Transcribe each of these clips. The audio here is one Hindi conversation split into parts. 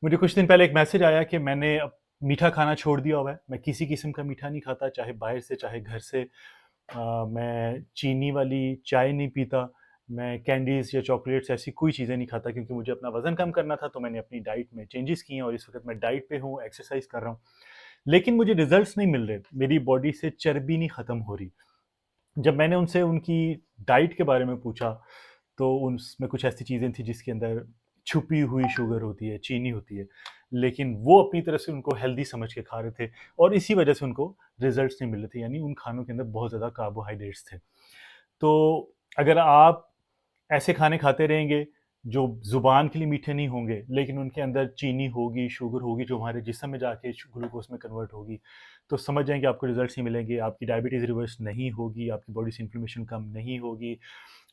मुझे कुछ दिन पहले एक मैसेज आया कि मैंने अब मीठा खाना छोड़ दिया हुआ है। मैं किसी किस्म का मीठा नहीं खाता, चाहे बाहर से, चाहे घर से। मैं चीनी वाली चाय नहीं पीता, मैं कैंडीज़ या चॉकलेट्स ऐसी कोई चीज़ें नहीं खाता क्योंकि मुझे अपना वज़न कम करना था, तो मैंने अपनी डाइट में चेंजेस किए हैं और इस वक़्त मैं डाइट पे हूँ, एक्सरसाइज़ कर रहा हूँ। लेकिन मुझे रिज़ल्ट्स नहीं मिल रहे, मेरी बॉडी से चर्बी नहीं ख़त्म हो रही। जब मैंने उनसे उनकी डाइट के बारे में पूछा, तो उसमें कुछ ऐसी चीज़ें थी जिसके अंदर छुपी हुई शुगर होती है, चीनी होती है, लेकिन वो अपनी तरफ से उनको हेल्दी समझ के खा रहे थे और इसी वजह से उनको रिजल्ट्स नहीं मिल रहे थे, यानी उन खानों के अंदर बहुत ज़्यादा कार्बोहाइड्रेट्स थे। तो अगर आप ऐसे खाने खाते रहेंगे जो ज़ुबान के लिए मीठे नहीं होंगे, लेकिन उनके अंदर चीनी होगी, शुगर होगी जो हमारे जिस्म में जाके ग्लूकोज में कन्वर्ट होगी, तो समझ जाएँ कि आपको रिजल्ट्स नहीं मिलेंगे, आपकी डायबिटीज़ रिवर्स नहीं होगी, आपकी बॉडी से इन्फ्लेमेशन कम नहीं होगी,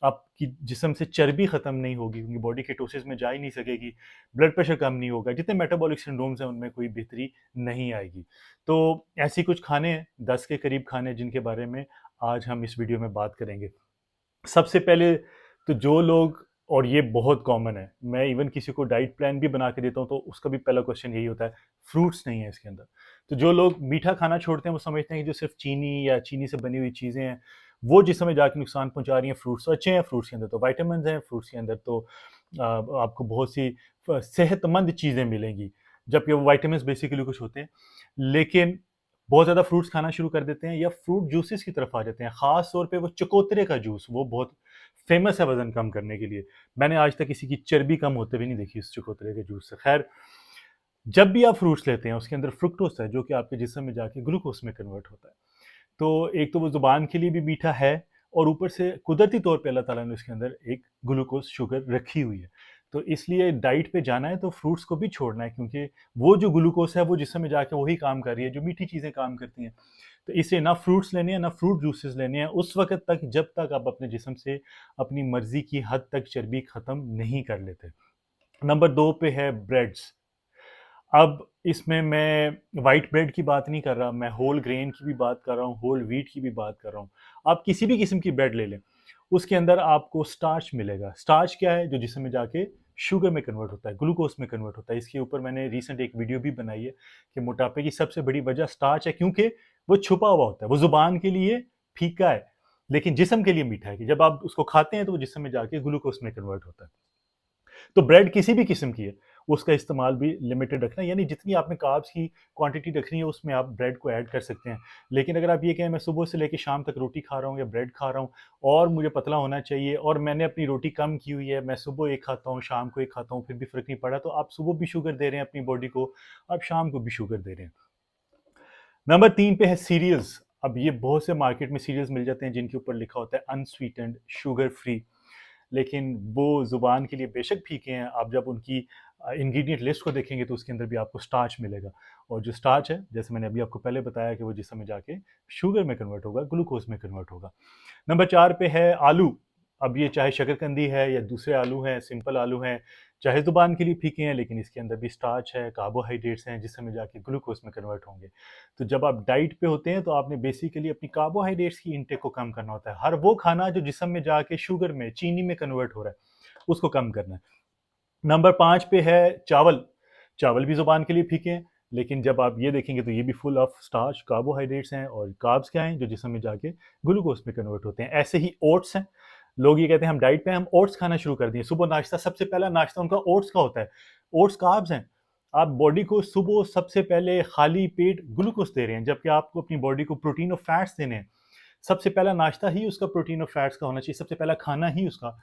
आपकी जिस्म से चर्बी ख़त्म नहीं होगी क्योंकि बॉडी केटोसिस में जा ही नहीं सकेगी, ब्लड प्रेशर कम नहीं होगा, जितने मेटाबॉलिक सिंड्रोम्स हैं उनमें कोई बेहतरी नहीं आएगी। तो ऐसी कुछ खाने हैं, 10 के करीब खाने जिनके बारे में आज हम इस वीडियो में बात करेंगे। सबसे पहले तो जो लोग, और ये बहुत कॉमन है, मैं इवन किसी को डाइट प्लान भी बना के देता हूँ तो उसका भी पहला क्वेश्चन यही होता है, फ्रूट्स नहीं है इसके अंदर। तो जो लोग मीठा खाना छोड़ते हैं वो समझते हैं कि जो सिर्फ चीनी या चीनी से बनी हुई चीज़ें हैं वो जिस समय जाके नुकसान पहुंचा रही हैं। फ्रूट्स तो अच्छे हैं, फ्रूट्स के अंदर तो वाइटामिन हैं, फ्रूट्स के अंदर तो आपको बहुत सी सेहतमंद चीज़ें मिलेंगी, जबकि वो वाइटामिन बेसिकली कुछ होते हैं। लेकिन बहुत ज़्यादा फ्रूट्स खाना शुरू कर देते हैं या फ्रूट जूसेस की तरफ आ जाते हैं, ख़ास तौर पे वो चकोतरे का जूस, वो बहुत फेमस है वज़न कम करने के लिए। मैंने आज तक किसी की चर्बी कम होते हुए नहीं देखी इस चकोतरे के जूस से। खैर, जब भी आप फ्रूट्स लेते हैं उसके अंदर फ्रुक्टोस है जो कि आपके जिस्म में जाके ग्लूकोज में कन्वर्ट होता है। तो एक तो वो ज़ुबान के लिए भी मीठा है और ऊपर से कुदरती तौर पे अल्लाह ताला ने उसके अंदर एक ग्लूकोज़ शुगर रखी हुई है। तो इसलिए डाइट पे जाना है तो फ्रूट्स को भी छोड़ना है क्योंकि वो जो ग्लूकोज़ है वो जिस्म में जाके वही काम कर रही है, जो मीठी चीज़ें काम करती हैं। तो इसलिए ना फ्रूट्स लेने हैं, ना फ्रूट जूसेस लेने हैं उस वक़्त तक जब तक आप अपने जिस्म से अपनी मर्ज़ी की हद तक चर्बी ख़त्म नहीं कर लेते। नंबर 2 पे है ब्रेड्स। अब इसमें मैं व्हाइट ब्रेड की बात नहीं कर रहा, मैं होल ग्रेन की भी बात कर रहा हूँ, होल व्हीट की भी बात कर रहा हूँ। आप किसी भी किस्म की ब्रेड ले लें, उसके अंदर आपको स्टार्च मिलेगा। स्टार्च क्या है? जो जिस्म में जाके शुगर में कन्वर्ट होता है, ग्लूकोज़ में कन्वर्ट होता है। इसके ऊपर मैंने रिसेंट एक वीडियो भी बनाई है कि मोटापे की सबसे बड़ी वजह स्टार्च है क्योंकि वो छुपा हुआ होता है। वो ज़ुबान के लिए फीका है, लेकिन जिस्म के लिए मीठा है कि जब आप उसको खाते हैं तो वो जिस्म में जाके ग्लूकोज़ में कन्वर्ट होता है। तो ब्रेड किसी भी किस्म की है, उसका इस्तेमाल भी लिमिटेड रखना, यानी जितनी आपने कार्ब्स की क्वांटिटी रखनी है उसमें आप ब्रेड को ऐड कर सकते हैं। लेकिन अगर आप ये कहें मैं सुबह से लेके शाम तक रोटी खा रहा हूँ या ब्रेड खा रहा हूँ और मुझे पतला होना चाहिए और मैंने अपनी रोटी कम की हुई है, मैं सुबह एक खाता हूँ, शाम को एक खाता हूँ, फिर भी फ़र्क नहीं पड़ा, तो आप सुबह भी शुगर दे रहे हैं अपनी बॉडी को, आप शाम को भी शुगर दे रहे हैं। नंबर 3 पे है सीरियल्स। अब ये बहुत से मार्केट में सीरियल्स मिल जाते हैं जिनके ऊपर लिखा होता है अनस्वीटेंड, शुगर फ्री। लेकिन वो ज़ुबान के लिए बेशक फीके हैं, आप जब उनकी इंग्रीडिएंट लिस्ट को देखेंगे तो उसके अंदर भी आपको स्टार्च मिलेगा और जो स्टार्च है, जैसे मैंने अभी आपको पहले बताया कि वो जिस्म में जाके शुगर में कन्वर्ट होगा, ग्लूकोज़ में कन्वर्ट होगा। नंबर 4 पे है आलू। अब ये चाहे शकरकंदी है या दूसरे आलू हैं, सिंपल आलू हैं, चाहे ज़ुबान के लिए फीके हैं लेकिन इसके अंदर भी स्टार्च है, कार्बोहाइड्रेट्स हैं जिसमें जाके ग्लूकोज़ में कन्वर्ट होंगे। तो जब आप डाइट पे होते हैं तो आपने बेसिकली अपनी कार्बोहाइड्रेट्स की इनटेक को कम करना होता है। हर वो खाना जो जिस्म में जाके शुगर में, चीनी में कन्वर्ट हो रहा है, उसको कम करना है। नंबर 5 पे है चावल। चावल भी ज़ुबान के लिए फीके हैं, लेकिन जब आप ये देखेंगे तो ये भी फुल ऑफ स्टार्च, कार्बोहाइड्रेट्स हैं और कार्ब्स क्या हैं जो जिस्म में जाके ग्लूकोज़ में कन्वर्ट होते हैं। ऐसे ही ओट्स हैं। लोग ये कहते हैं हम डाइट पे हैं, हम ओट्स खाना शुरू कर दिए। सुबह नाश्ता, सबसे पहला नाश्ता उनका ओट्स का होता है। ओट्स कार्ब्स हैं। आप बॉडी को सुबह सबसे पहले खाली पेट ग्लूकोज़ दे रहे हैं, जबकि आपको अपनी बॉडी को प्रोटीन और फैट्स देने हैं। सबसे पहला नाश्ता ही उसका प्रोटीन और फैट्स का होना चाहिए, सबसे पहला खाना ही उसका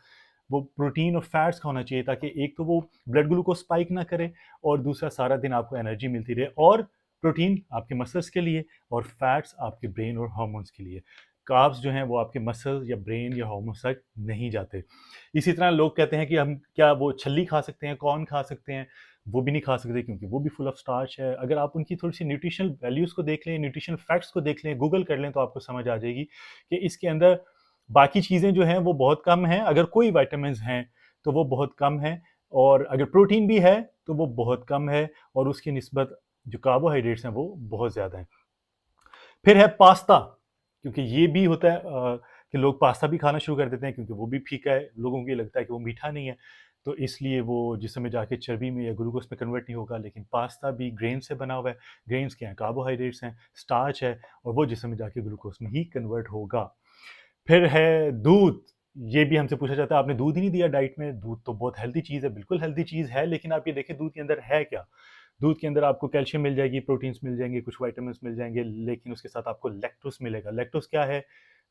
वो प्रोटीन और फैट्स का होना चाहिए ताकि एक तो वो ब्लड ग्लूकोज स्पाइक ना करे और दूसरा सारा दिन आपको एनर्जी मिलती रहे, और प्रोटीन आपके मसल्स के लिए और फैट्स आपके ब्रेन और हार्मोन्स के लिए। कार्ब्स जो हैं वो आपके मसल्स या ब्रेन या हार्मोन्स तक नहीं जाते। इसी तरह लोग कहते हैं कि हम क्या वो छल्ली खा सकते हैं, कॉर्न खा सकते हैं? वो भी नहीं खा सकते क्योंकि वो भी फुल ऑफ स्टार्च है। अगर आप उनकी थोड़ी सी न्यूट्रिशनल वैल्यूज़ को देख लें, न्यूट्रिशनल फैक्ट्स को देख लें, गूगल कर लें, तो आपको समझ आ जाएगी कि इसके अंदर बाकी चीज़ें जो हैं वो बहुत कम हैं, अगर कोई विटामिन्स हैं तो वो बहुत कम हैं, और अगर प्रोटीन भी है तो वो बहुत कम है, और उसकी निस्बत जो कार्बोहाइड्रेट्स हैं वो बहुत ज़्यादा हैं। फिर है पास्ता, क्योंकि ये भी होता है कि लोग पास्ता भी खाना शुरू कर देते हैं क्योंकि वो भी फीका है, लोगों को ये लगता है कि वो मीठा नहीं है। तो इसलिए वो जिस समय जाके चर्बी में या ग्लूकोज़ में कन्वर्ट नहीं होगा। लेकिन पास्ता भी ग्रेन से बना हुआ है, ग्रेन्स क्या हैं? कार्बोहाइड्रेट्स हैं, स्टार्च है और वो जिस समय जाके ग्लूकोज़ में ही कन्वर्ट होगा। फिर है दूध, ये भी हमसे पूछा जाता है आपने दूध ही नहीं दिया डाइट में, दूध तो बहुत हेल्दी चीज़ है, बिल्कुल हेल्दी चीज़ है, लेकिन आप ये देखें दूध के अंदर है क्या? दूध के अंदर आपको कैल्शियम मिल जाएगी, प्रोटीन्स मिल जाएँगे, कुछ विटामिन्स मिल जाएँगे, लेकिन उसके साथ आपको लैक्टोज़ मिलेगा। लैक्टोज़ क्या है?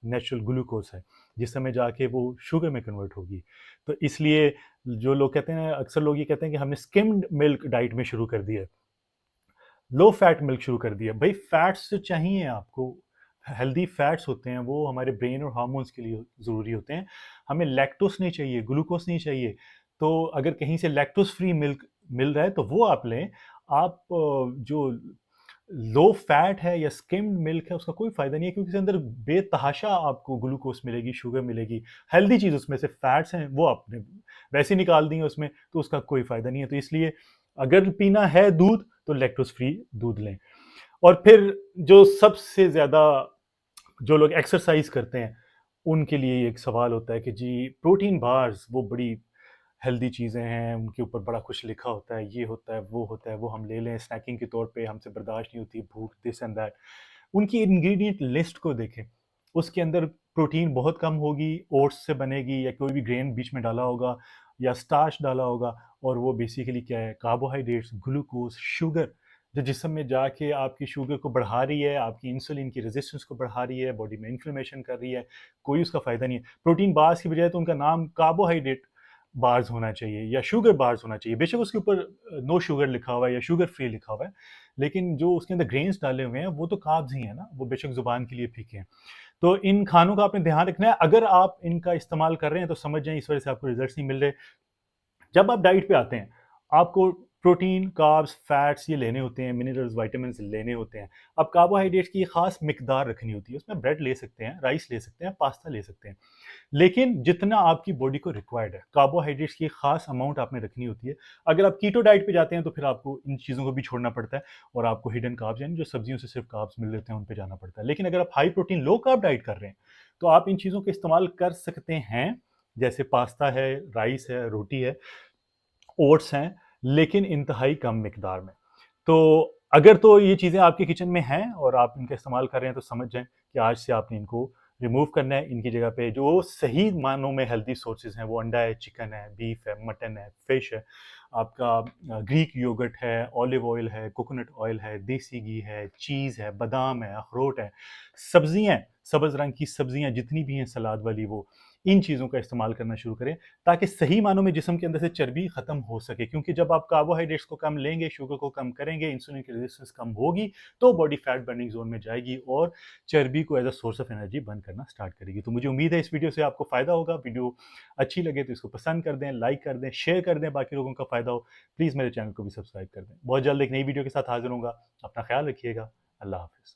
नेचुरल ग्लूकोज़ है, जिस समय जाके वो शुगर में कन्वर्ट होगी। तो इसलिए जो लोग कहते हैं, अक्सर लोग ये कहते हैं कि हमने स्किम्ड मिल्क डाइट में शुरू कर दिया है। लो फैट मिल्क शुरू कर दिया। भाई फैट्स तो चाहिए आपको, हेल्दी फैट्स होते हैं, वो हमारे ब्रेन और हार्मोन्स के लिए ज़रूरी होते हैं। हमें लैक्टोज़ नहीं चाहिए, ग्लूकोज़ नहीं चाहिए। तो अगर कहीं से लैक्टोज़ फ्री मिल्क मिल रहा है तो वो आप लें। आप जो लो फैट है या स्किम्ड मिल्क है उसका कोई फ़ायदा नहीं है, क्योंकि उसके अंदर बेतहाशा आपको ग्लूकोज़ मिलेगी, शुगर मिलेगी। हेल्दी चीज़ उसमें से फैट्स हैं वो आपने वैसे निकाल दी हैं उसमें, तो उसका कोई फ़ायदा नहीं है। तो इसलिए अगर पीना है दूध तो लैक्टोज़ फ्री दूध लें। और फिर जो सबसे ज़्यादा जो लोग एक्सरसाइज करते हैं, उनके लिए एक सवाल होता है कि जी प्रोटीन बार्स वो बड़ी हेल्दी चीज़ें हैं, उनके ऊपर बड़ा कुछ लिखा होता है, ये होता है, वो हम ले लें स्नैकिंग के तौर पे, हमसे बर्दाश्त नहीं होती भूख, दिस एंड दैट। उनकी इंग्रीडिएंट लिस्ट को देखें, उसके अंदर प्रोटीन बहुत कम होगी, ओट्स से बनेगी या कोई भी ग्रेन बीच में डाला होगा या स्टार्च डाला होगा, और वो बेसिकली क्या है? कार्बोहाइड्रेट्स, ग्लूकोज़, शुगर, जो जिस्म में जाके आपकी शुगर को बढ़ा रही है, आपकी इंसुलिन की रेजिस्टेंस को बढ़ा रही है, बॉडी में इन्फ्लेमेशन कर रही है, कोई उसका फ़ायदा नहीं है। प्रोटीन बार्स की बजाय तो उनका नाम कार्बोहाइड्रेट बार्स होना चाहिए या शुगर बार्स होना चाहिए। बेशक उसके ऊपर नो शुगर लिखा हुआ है या शुगर फ्री लिखा हुआ है, लेकिन जो उसके अंदर ग्रेन्स डाले हुए हैं, वो तो कार्ब्स ही हैं ना, वो बेशक ज़ुबान के लिए फीके हैं। तो इन खानों का आपने ध्यान रखना है, अगर आप इनका इस्तेमाल कर रहे हैं, तो समझ जाएँ इस वजह से आपको रिज़ल्ट्स नहीं मिल रहे। जब आप डाइट पे आते हैं, आपको प्रोटीन, कार्ब्स, फैट्स ये लेने होते हैं, मिनरल्स, विटामिन्स लेने होते हैं। अब कार्बोहाइड्रेट्स की ख़ास मिकदार रखनी होती है, उसमें ब्रेड ले सकते हैं, राइस ले सकते हैं, पास्ता ले सकते हैं। लेकिन जितना आपकी बॉडी को रिक्वायर्ड है, कार्बोहाइड्रेट्स की ख़ास अमाउंट आपने रखनी होती है। अगर आप कीटो डाइट पे जाते हैं, तो फिर आपको इन चीज़ों को भी छोड़ना पड़ता है और आपको हिडन कार्ब्स यानी जो सब्जियों से सिर्फ़ कार्ब्स मिल लेते हैं, उन पे जाना पड़ता है। लेकिन अगर आप high protein, low carb diet कर रहे हैं, तो आप इन चीज़ों का इस्तेमाल कर सकते हैं, जैसे पास्ता है, राइस है, रोटी है, ओट्स हैं, लेकिन इंतहाई कम मिकदार में। तो अगर तो ये चीज़ें आपके किचन में हैं और आप इनका इस्तेमाल कर रहे हैं, तो समझ जाएँ कि आज से आपने इनको रिमूव करना है। इनकी जगह पे जो सही मायनों में हेल्दी सोर्सेज़ हैं, वो अंडा है, चिकन है, बीफ है, मटन है, फिश है, आपका ग्रीक योगर्ट है, ऑलिव ऑयल है, कोकोनट ऑयल है, देसी घी है, चीज़ है, बादाम है, अखरोट है, सब्ज़ियाँ, सब्ज़ रंग की सब्ज़ियाँ जितनी भी हैं सलाद वाली, वो इन चीज़ों का इस्तेमाल करना शुरू करें, ताकि सही मानों में जिस्म के अंदर से चर्बी ख़त्म हो सके। क्योंकि जब आप कार्बोहाइड्रेट्स को कम लेंगे, शुगर को कम करेंगे, इंसुलिन की रेजिस्टेंस कम होगी, तो बॉडी फैट बर्निंग ज़ोन में जाएगी और चर्बी को as a source of energy burn करना स्टार्ट करेगी। तो मुझे उम्मीद है इस वीडियो से आपको फ़ायदा होगा। वीडियो अच्छी लगे तो इसको पसंद कर दें, लाइक कर दें, शेयर कर दें, बाकी लोगों का फ़ायदा हो। प्लीज़ मेरे चैनल को भी सब्सक्राइब कर दें। बहुत जल्द एक नई वीडियो के साथ हाज़िर होऊँगा। अपना ख़्याल रखिएगा। अल्लाह हाफ़िज़।